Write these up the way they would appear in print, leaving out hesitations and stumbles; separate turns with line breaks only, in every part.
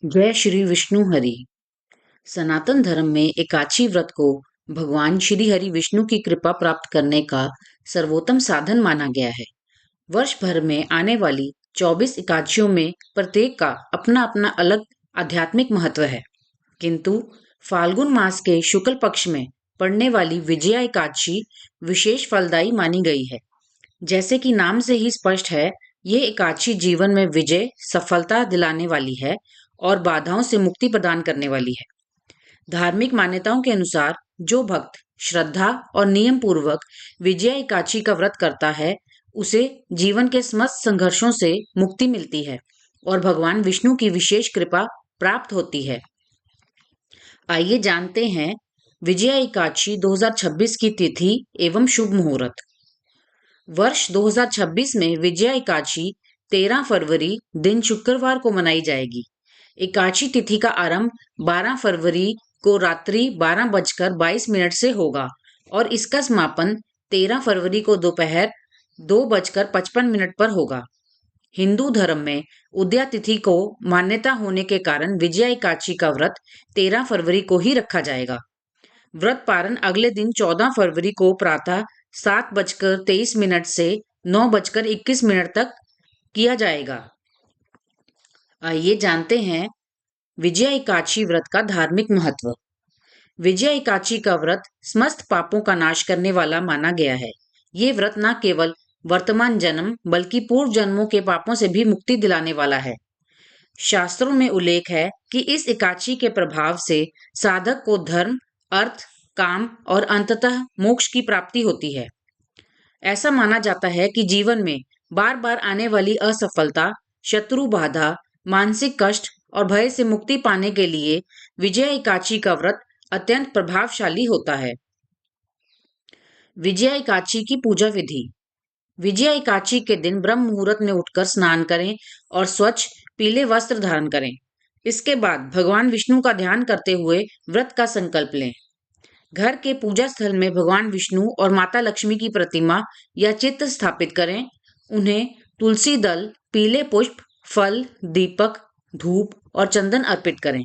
जय श्री विष्णु हरि। सनातन धर्म में एकादशी व्रत को भगवान श्री हरि विष्णु की कृपा प्राप्त करने का सर्वोत्तम साधन माना गया है। वर्ष भर में आने वाली 24 एकादशियों में प्रत्येक का अपना अपना अलग आध्यात्मिक महत्व है, किंतु फाल्गुन मास के शुक्ल पक्ष में पड़ने वाली विजया एकादशी विशेष फलदायी मानी गई है। जैसे कि नाम से ही स्पष्ट है, ये एकादशी जीवन में विजय, सफलता दिलाने वाली है और बाधाओं से मुक्ति प्रदान करने वाली है। धार्मिक मान्यताओं के अनुसार जो भक्त श्रद्धा और नियम पूर्वक विजया एकादशी का व्रत करता है, उसे जीवन के समस्त संघर्षों से मुक्ति मिलती है और भगवान विष्णु की विशेष कृपा प्राप्त होती है। आइए जानते हैं विजया एकादशी 2026 की तिथि एवं शुभ मुहूर्त। वर्ष 2026 में विजया एकादशी 13 फरवरी दिन शुक्रवार को मनाई जाएगी। एकादशी तिथि का आरंभ 12 फरवरी को रात्रि 12:22 से होगा और इसका समापन 13 फरवरी को दोपहर 2:55 पर होगा। हिंदू धर्म में उदया तिथि को मान्यता होने के कारण विजया एकादशी का व्रत 13 फरवरी को ही रखा जाएगा। व्रत पारण अगले दिन 14 फरवरी को प्रातः 7:23 से 9:21 तक किया जाएगा। आइए जानते हैं विजया एकादशी व्रत का धार्मिक महत्व। विजया एकादशी का व्रत समस्त पापों का नाश करने वाला माना गया है। ये व्रत न केवल वर्तमान जन्म बल्कि पूर्व जन्मों के पापों से भी मुक्ति दिलाने वाला है। शास्त्रों में उल्लेख है कि इस एकादशी के प्रभाव से साधक को धर्म, अर्थ, काम और अंततः मोक्ष की प्राप्ति होती है। ऐसा माना जाता है कि जीवन में बार बार आने वाली असफलता, शत्रु बाधा, मानसिक कष्ट और भय से मुक्ति पाने के लिए विजया एकादशी का व्रत अत्यंत प्रभावशाली होता है। विजया एकादशी की पूजा विधि। विजया एकादशी के दिन ब्रह्म मुहूर्त में उठकर स्नान करें और स्वच्छ पीले वस्त्र धारण करें। इसके बाद भगवान विष्णु का ध्यान करते हुए व्रत का संकल्प लें। घर के पूजा स्थल में भगवान विष्णु और माता लक्ष्मी की प्रतिमा या चित्र स्थापित करें। उन्हें तुलसी दल, पीले पुष्प, फल, दीपक, धूप और चंदन अर्पित करें।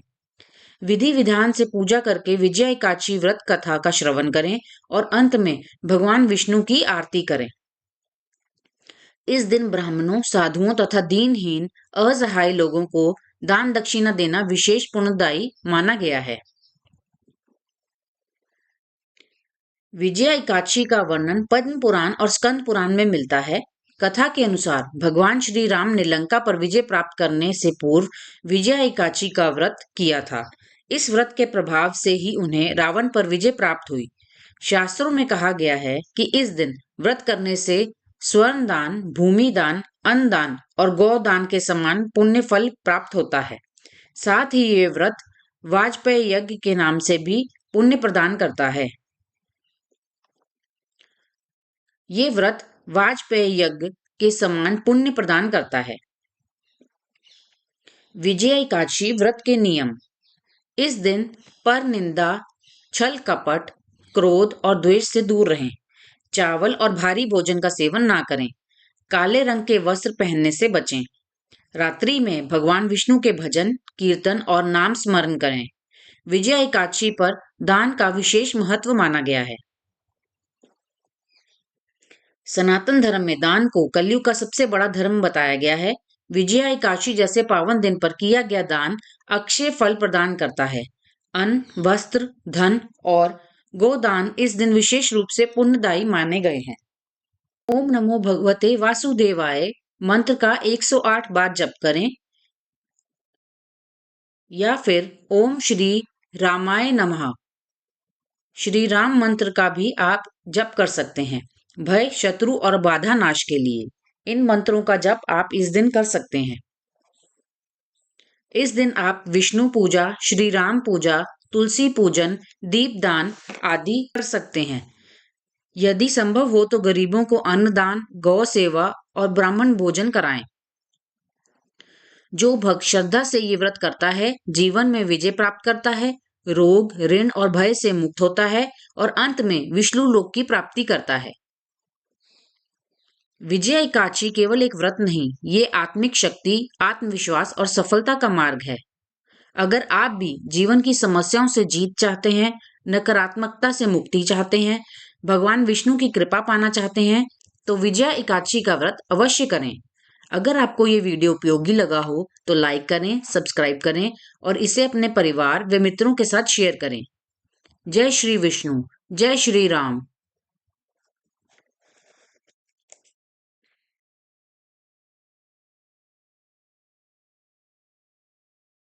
विधि विधान से पूजा करके विजया एकादशी व्रत कथा का श्रवण करें और अंत में भगवान विष्णु की आरती करें। इस दिन ब्राह्मणों, साधुओं तथा दीनहीन असहाय लोगों को दान दक्षिणा देना विशेष पुण्यदायी माना गया है। विजया एकादशी का वर्णन पद्म पुराण और स्कंद पुराण में मिलता है। कथा के अनुसार भगवान श्री राम ने लंका पर विजय प्राप्त करने से पूर्व विजया एकादशी का व्रत किया था। इस व्रत के प्रभाव से ही उन्हें रावण पर विजय प्राप्त हुई। शास्त्रों में कहा गया है कि इस दिन व्रत करने से स्वर्ण दान, भूमि दान, अन्न दान और गौ दान के समान पुण्य फल प्राप्त होता है। साथ ही ये व्रत वाजपेय यज्ञ के नाम से भी पुण्य प्रदान करता है। ये व्रत वाजपेय यज्ञ के समान पुण्य प्रदान करता है। विजया एकादशी व्रत के नियम। इस दिन पर निंदा, छल कपट, क्रोध और द्वेष से दूर रहें। चावल और भारी भोजन का सेवन ना करें। काले रंग के वस्त्र पहनने से बचें। रात्रि में भगवान विष्णु के भजन, कीर्तन और नाम स्मरण करें। विजया एकादशी पर दान का विशेष महत्व माना गया है। सनातन धर्म में दान को कलयुग का सबसे बड़ा धर्म बताया गया है। विजया एकादशी जैसे पावन दिन पर किया गया दान अक्षय फल प्रदान करता है। अन्न, वस्त्र, धन और गोदान इस दिन विशेष रूप से पुण्यदायी माने गए हैं। ओम नमो भगवते वासुदेवाय मंत्र का 108 बार जप करें या फिर ओम श्री रामाय नमः श्री राम मंत्र का भी आप जप कर सकते हैं, भय, शत्रु और बाधा नाश के लिए। इन मंत्रों का जप आप इस दिन कर सकते हैं। इस दिन आप विष्णु पूजा, श्री राम पूजा, तुलसी पूजन, दीपदान आदि कर सकते हैं। यदि संभव हो तो गरीबों को अन्नदान, गौ सेवा और ब्राह्मण भोजन कराएं। जो भक्त श्रद्धा से ये व्रत करता है, जीवन में विजय प्राप्त करता है, रोग, ऋण और भय से मुक्त होता है और अंत में विष्णु लोक की प्राप्ति करता है। विजया एकादशी केवल एक व्रत नहीं, ये आत्मिक शक्ति, आत्मविश्वास और सफलता का मार्ग है। अगर आप भी जीवन की समस्याओं से जीत चाहते हैं, नकारात्मकता से मुक्ति चाहते हैं, भगवान विष्णु की कृपा पाना चाहते हैं, तो विजया एकादशी का व्रत अवश्य करें। अगर आपको ये वीडियो उपयोगी लगा हो तो लाइक करें, सब्सक्राइब करें और इसे अपने परिवार व मित्रों के साथ शेयर करें। जय श्री विष्णु, जय श्री राम।